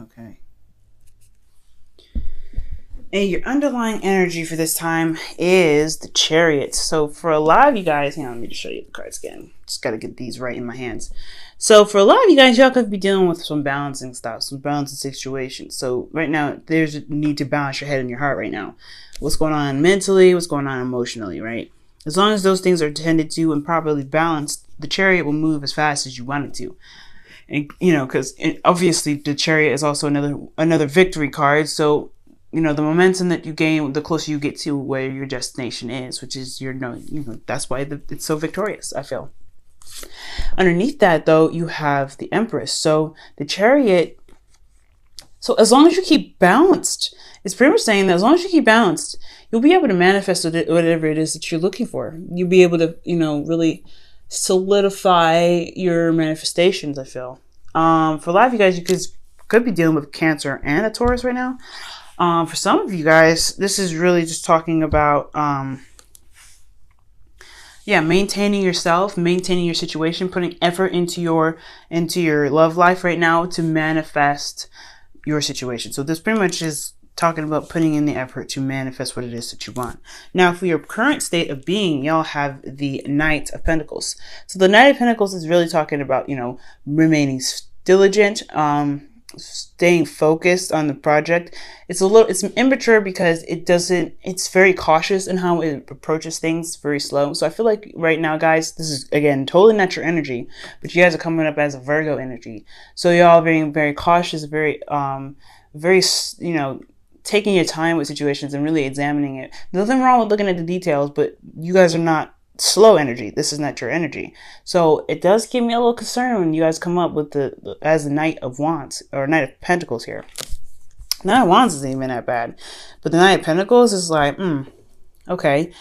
Okay. And your underlying energy for this time is the Chariot. So for a lot of you guys, hang on, let me just show you the cards again. Just got to get these right in my hands. So for a lot of you guys, y'all could be dealing with some balancing stuff, some balancing situations. So right now, there's a need to balance your head and your heart right now. What's going on mentally, what's going on emotionally, right? As long as those things are tended to and properly balanced, the Chariot will move as fast as you want it to. And, you know, because obviously the Chariot is also another victory card. So, you know, the momentum that you gain, the closer you get to where your destination is, which is that's why it's so victorious, I feel. Underneath that, though, you have the Empress. So the Chariot, so as long as you keep balanced, it's pretty much saying that as long as you keep balanced, you'll be able to manifest whatever it is that you're looking for. You'll be able to, really solidify your manifestations, I feel. For a lot of you guys, you could be dealing with Cancer and a Taurus right now. For some of you guys, this is really just talking about, maintaining yourself, maintaining your situation, putting effort into your love life right now to manifest your situation. So this pretty much is talking about putting in the effort to manifest what it is that you want. Now, for your current state of being, y'all have the Knight of Pentacles. So the Knight of Pentacles is really talking about, remaining diligent, staying focused on the project. It's immature because it's very cautious in how it approaches things, very slow. So I feel like right now, guys, this is again totally not your energy, but you guys are coming up as a Virgo energy. So y'all being very cautious, very taking your time with situations and really examining it. Nothing wrong with looking at the details, but you guys are not slow energy. This is not your energy. So it does give me a little concern when you guys come up with as the Knight of Wands or Knight of Pentacles here. Knight of Wands isn't even that bad, but the Knight of Pentacles is like, okay,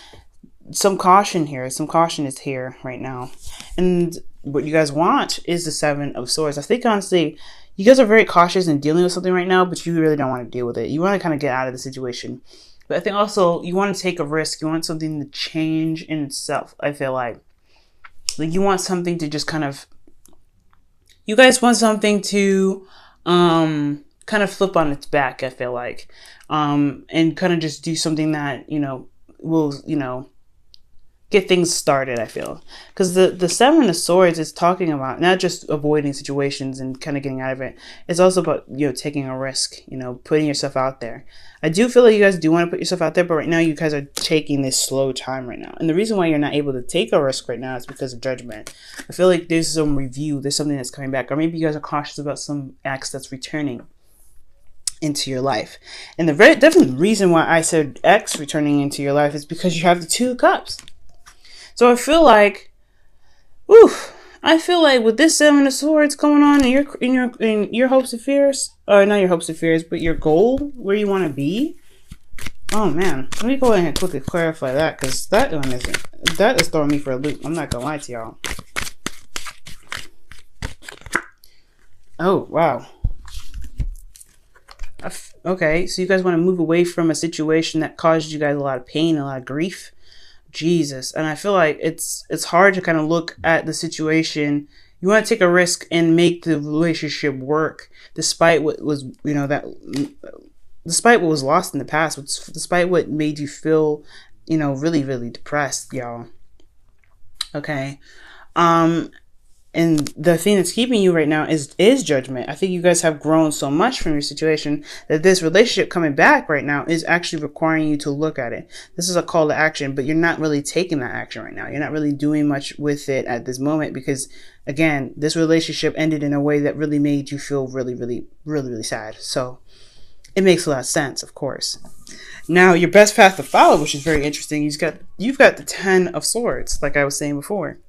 some caution here. Some caution is here right now. And what you guys want is the Seven of Swords. I think honestly, you guys are very cautious in dealing with something right now, but you really don't want to deal with it. You want to kind of get out of the situation. But I think also you want to take a risk. You want something to change in itself. I feel like you want something to just you guys want something to kind of flip on its back, I feel like. And kind of just do something that, will, get things started, I feel. Because the Seven of Swords is talking about not just avoiding situations and kind of getting out of it. It's also about, taking a risk, putting yourself out there. I do feel like you guys do want to put yourself out there, but right now you guys are taking this slow time right now. And the reason why you're not able to take a risk right now is because of Judgment. I feel like there's some review, there's something that's coming back, or maybe you guys are cautious about some acts that's returning into your life. And the very definite reason why I said X returning into your life is because you have the Two of Cups. So I feel like, with this Seven of Swords going on in your hopes and fears, or not your hopes and fears, but your goal, where you want to be. Oh man, let me go ahead and quickly clarify that, because that is throwing me for a loop. I'm not gonna lie to y'all. Oh wow. Okay, so you guys want to move away from a situation that caused you guys a lot of pain, a lot of grief. Jesus. And I feel like it's hard to kind of look at the situation. You want to take a risk and make the relationship work despite what was, despite what was lost in the past, despite what made you feel, really, really depressed, y'all. Okay. And the thing that's keeping you right now is Judgment. I think you guys have grown so much from your situation that this relationship coming back right now is actually requiring you to look at it. This is a call to action, but you're not really taking that action right now. You're not really doing much with it at this moment because, again, this relationship ended in a way that really made you feel really, really, really, really sad. So it makes a lot of sense, of course. Now, your best path to follow, which is very interesting, you've got the Ten of Swords, like I was saying before.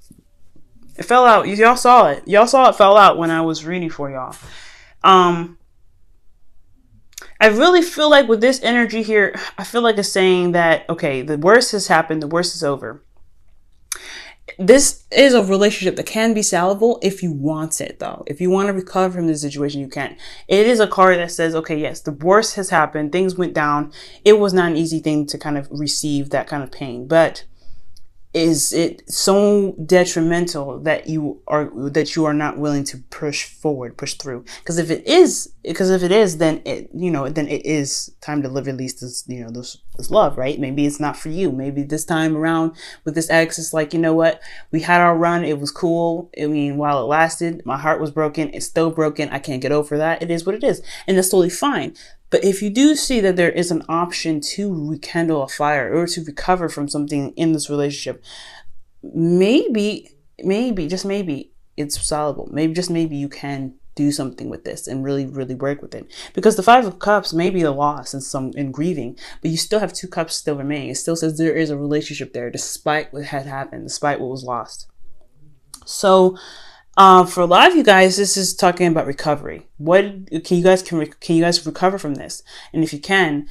It fell out. Y'all saw it. Y'all saw it fell out when I was reading for y'all. I really feel like with this energy here, I feel like it's saying that, okay, the worst has happened. The worst is over. This is a relationship that can be salvable if you want it, though. If you want to recover from this situation, you can. It is a card that says, okay, yes, the worst has happened. Things went down. It was not an easy thing to kind of receive that kind of pain. But is it so detrimental that you are not willing to push forward, push through? Because if it is, then it is time to release this, this love, right? Maybe it's not for you. Maybe this time around with this ex, it's like, you know what? We had our run. It was cool. I mean, while it lasted, my heart was broken. It's still broken. I can't get over that. It is what it is. And that's totally fine. But if you do see that there is an option to rekindle a fire or to recover from something in this relationship, maybe, just maybe it's solvable. Maybe, just maybe you can do something with this and really, really work with it. Because the Five of Cups may be a loss in grieving, but you still have 2 cups still remaining. It still says there is a relationship there despite what had happened, despite what was lost. So, for a lot of you guys, this is talking about recovery. What can you guys recover from this? And if you can,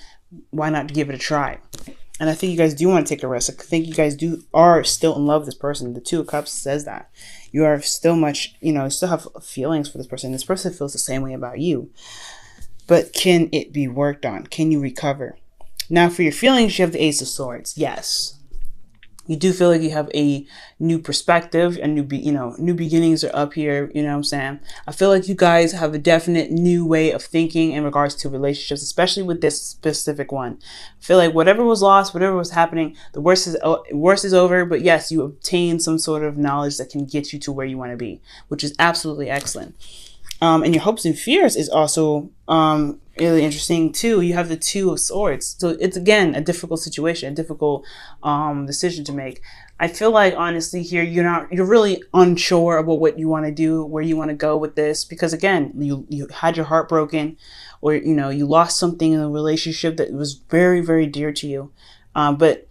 why not give it a try? And I think you guys do want to take a risk. I think you guys are still in love with this person. The 2 of Cups says that you are still still have feelings for this person. This person feels the same way about you. But can it be worked on? Can you recover? Now, for your feelings, you have the Ace of Swords. Yes. You do feel like you have a new perspective, new beginnings are up here. You know what I'm saying? I feel like you guys have a definite new way of thinking in regards to relationships, especially with this specific one. I feel like whatever was lost, whatever was happening, the worst is over. But yes, you obtain some sort of knowledge that can get you to where you want to be, which is absolutely excellent. And your hopes and fears is also really interesting too. You have the 2 of Swords. So it's, again, a difficult situation, a difficult decision to make. I feel like, honestly, here you're really unsure about what you want to do, where you want to go with this, because again, you had your heart broken, or you lost something in a relationship that was very, very dear to you. But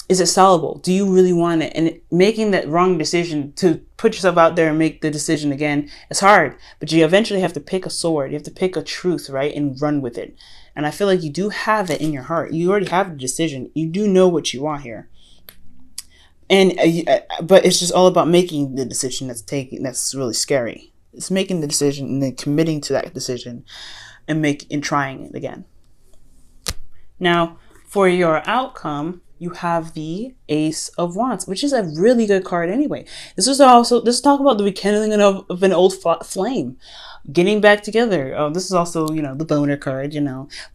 is it sellable? Do you really want it? And making that wrong decision to put yourself out there and make the decision again, it's hard. But you eventually have to pick a sword. You have to pick a truth, right? And run with it. And I feel like you do have it in your heart. You already have the decision. You do know what you want here. And but it's just all about making the decision that's really scary. It's making the decision and then committing to that decision and trying it again. Now, for your outcome, you have the Ace of Wands, which is a really good card anyway. This is talk about the rekindling of an old flame, getting back together. This is also, the boner card,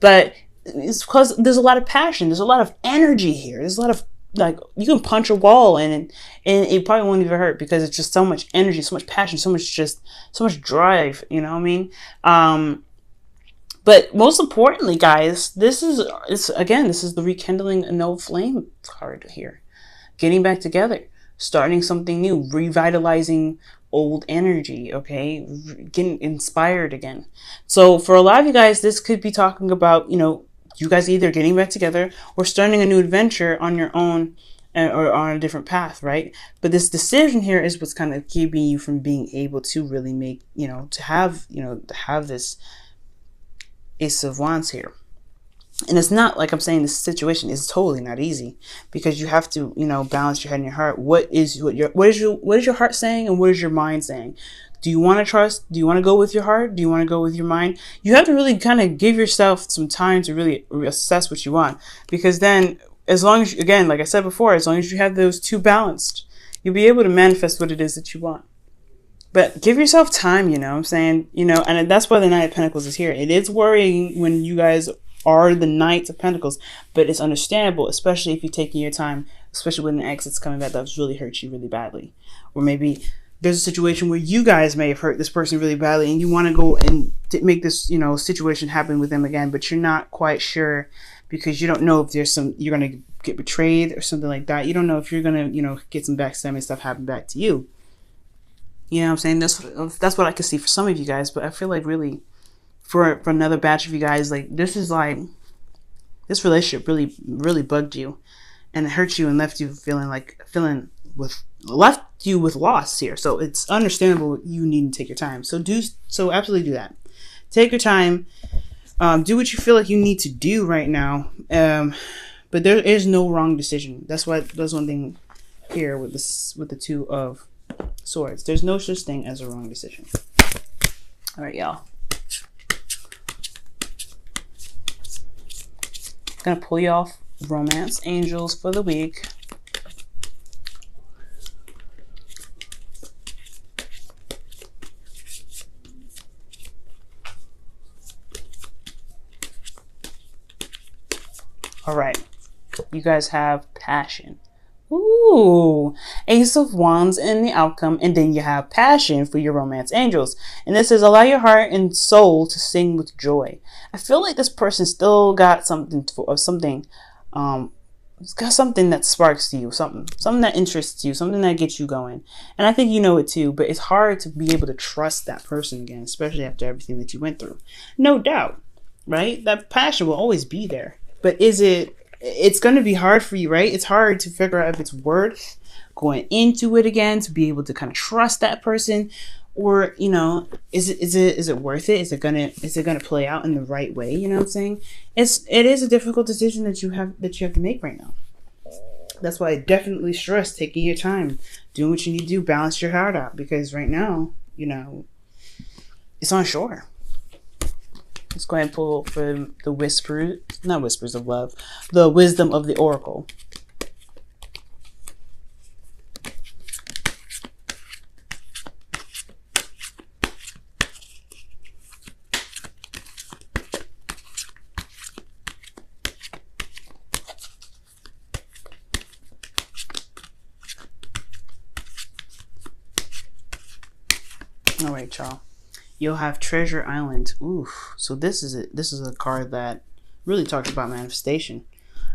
but it's because there's a lot of passion. There's a lot of energy here. There's a lot of, you can punch a wall and it probably won't even hurt, because it's just so much energy, so much passion, so much drive, you know what I mean? But most importantly, guys, this is the rekindling an old flame card here. Getting back together, starting something new, revitalizing old energy, okay? Getting inspired again. So for a lot of you guys, this could be talking about, you guys either getting back together or starting a new adventure on your own or on a different path, right? But this decision here is what's kind of keeping you from being able to really make, to have this Ace of Wands here. And it's not like I'm saying this situation is totally not easy, because you have to, balance your head and your heart. What is your heart saying and what is your mind saying? Do you want to trust? Do you want to go with your heart? Do you want to go with your mind? You have to really kind of give yourself some time to really assess what you want, because then, as long as, again, like I said before, as long as you have those 2 balanced, you'll be able to manifest what it is that you want. But give yourself time, what I'm saying, and that's why the Knight of Pentacles is here. It is worrying when you guys are the Knights of Pentacles, but it's understandable, especially if you're taking your time, especially when the ex that's coming back that's really hurt you really badly. Or maybe there's a situation where you guys may have hurt this person really badly and you want to go and make this, situation happen with them again, but you're not quite sure, because you don't know if you're going to get betrayed or something like that. You don't know if you're going to, get some backstabbing stuff happen back to you. You know what I'm saying? That's what I can see for some of you guys. But I feel like really for another batch of you guys, this relationship really, really bugged you and it hurt you and left you with loss here. So it's understandable you need to take your time. So absolutely do that. Take your time. Do what you feel like you need to do right now. But there is no wrong decision. That's one thing here with the 2 of Swords. There's no such thing as a wrong decision. All right, y'all. Gonna pull you off Romance Angels for the week. All right. You guys have passion. Ooh, Ace of Wands in the outcome, and then you have passion for your romance angels. And this is allow your heart and soul to sing with joy. I feel like this person still got it's got something that sparks you, something that interests you, something that gets you going. And I think you know it too, but it's hard to be able to trust that person again, especially after everything that you went through. No doubt, right? That passion will always be there. But it's going to be hard for you, right? It's hard to figure out if it's worth going into it again, to be able to kind of trust that person, or, you know, is it worth it? Is it gonna play out in the right way? You know what I'm saying? It is a difficult decision that you have to make right now. That's why I definitely stress taking your time, doing what you need to do, balance your heart out, because right now, you know, it's unsure. Let's go ahead and pull for the not whispers of love, the wisdom of the oracle. All right, y'all. You'll have Treasure Island. Oof. So this is a card that really talks about manifestation.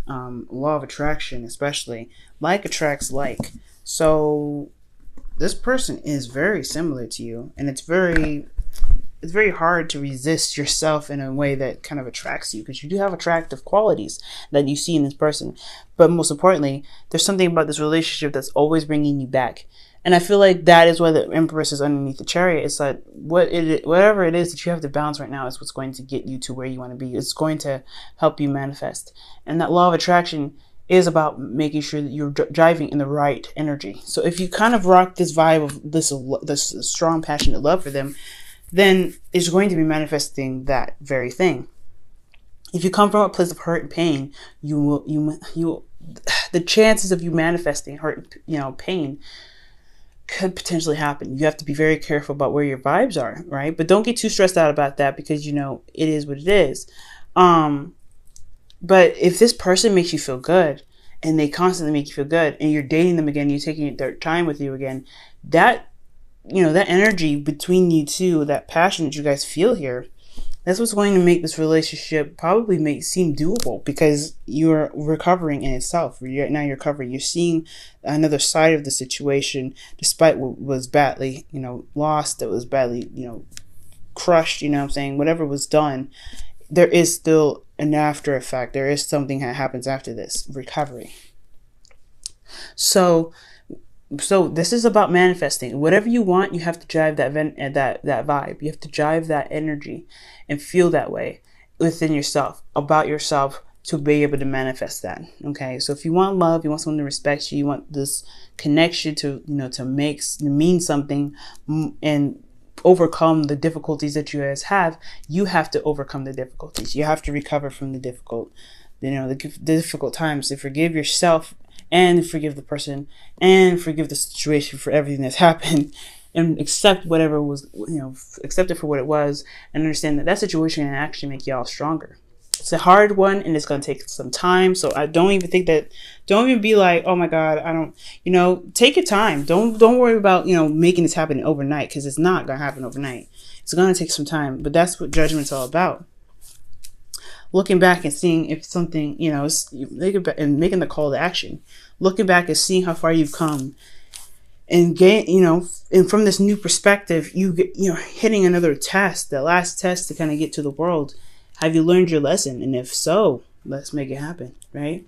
Law of attraction, especially. Like attracts like. So this person is very similar to you, and it's very hard to resist yourself in a way that kind of attracts you, because you do have attractive qualities that you see in this person. But most importantly, there's something about this relationship that's always bringing you back. And I feel like that is why the Empress is underneath the Chariot. It's like whatever it is that you have to balance right now is what's going to get you to where you want to be. It's going to help you manifest. And that law of attraction is about making sure that you're driving in the right energy. So if you kind of rock this vibe of this strong, passionate love for them, then it's going to be manifesting that very thing. If you come from a place of hurt and pain, the chances of you manifesting hurt, pain could potentially happen. You have to be very careful about where your vibes are, right? But don't get too stressed out about that, because it is what it is. But if this person makes you feel good, and they constantly make you feel good, and you're dating them again, you're taking their time with you again, that energy between you two, that passion that you guys feel here, that's what's going to make this relationship probably seem doable, because you're recovering in itself. You're recovering. You're seeing another side of the situation, despite what was badly, lost, that was badly, crushed, what I'm saying? Whatever was done, there is still an after effect. There is something that happens after this recovery. So this is about manifesting. Whatever you want, you have to drive that vibe. You have to drive that energy and feel that way within yourself, about yourself, to be able to manifest that. Okay. So if you want love, you want someone to respect you, you want this connection to mean something and overcome the difficulties that you guys have, you have to overcome the difficulties. You have to recover from the difficult times, to forgive yourself and forgive the person and forgive the situation for everything that's happened, and accept whatever was, accept it for what it was, and understand that situation can actually make y'all stronger. It's a hard one, and it's going to take some time. So I don't even be like, oh my God, I don't, take your time. Don't worry about, making this happen overnight, because it's not going to happen overnight. It's going to take some time, but that's what judgment's all about. Looking back and seeing if something, and making the call to action. Looking back and seeing how far you've come, and and from this new perspective, you're hitting another test, the last test to kind of get to the world. Have you learned your lesson? And if so, let's make it happen, right?